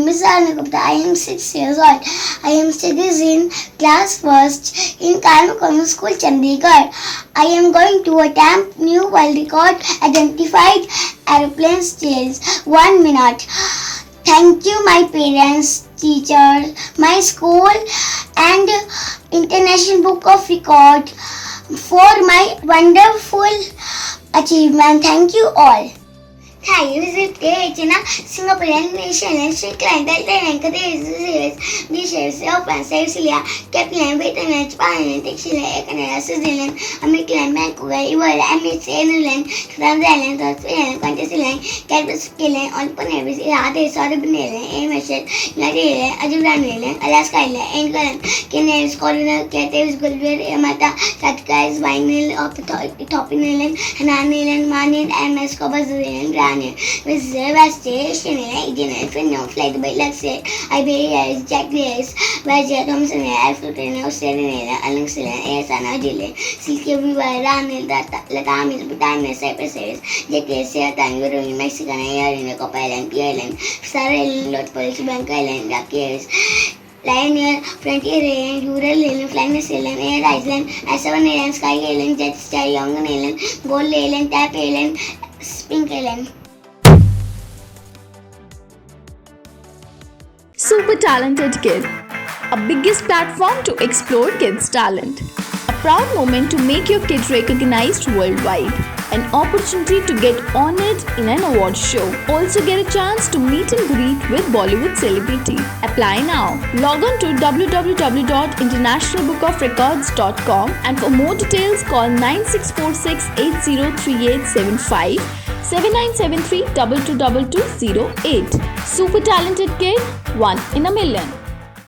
name is AARNA GUPTA. I am 6 years old. I am studies in class 1st in Karmakonu School, Chandigarh. I am going to attempt new world record identified aeroplane's tails. 1 minute. Thank you, my parents, teachers, my school, and International Book of Record for my wonderful achievement. Thank you all. Thai visit China, Singapore, Malaysia, Sri Lanka, Thailand, Qatar, Malaysia, Japan, Australia, Japan, Vietnam, Japan, Texas, Canada, Switzerland, America, Vancouver, Emirates, Netherlands, Netherlands, Australia, Queensland, Canada, Alpine, Iraq, Saudi Arabia, Emirates, United, Azerbaijan, Alaska, England, Canada, Scotland, Caves, Gulbert, Yamata, Katka, Vinyl, Ethiopian, Hanan, Manin, MS, Cobas, West Station, Indian, Finno, Flight by Luxor, Iberia, Jack Grace, Vaja Thompson, African, Australian, Alexander, Asana, Dile, Silky River, Ranil, Latamil, Bhutan, Cyprus, Jack Grace, Tango, Mexican, Air, Cop Island, P Island, Star Island, Lot Polish Bank Island, Duck Lion Frontier Island, Ural Island, Flying Island, Air Island, S7 Island, Sky Island, Jet Star, Young Island, Gold Island, Tap Island, Pink Island. Super Talented Kid, a biggest platform to explore kids' talent. A proud moment to make your kid recognized worldwide. An opportunity to get honored in an award show. Also get a chance to meet and greet with Bollywood celebrity. Apply now. Log on to www.internationalbookofrecords.com and for more details call 9646 803875 7973 222208. Super Talented Kid, 1 in a million.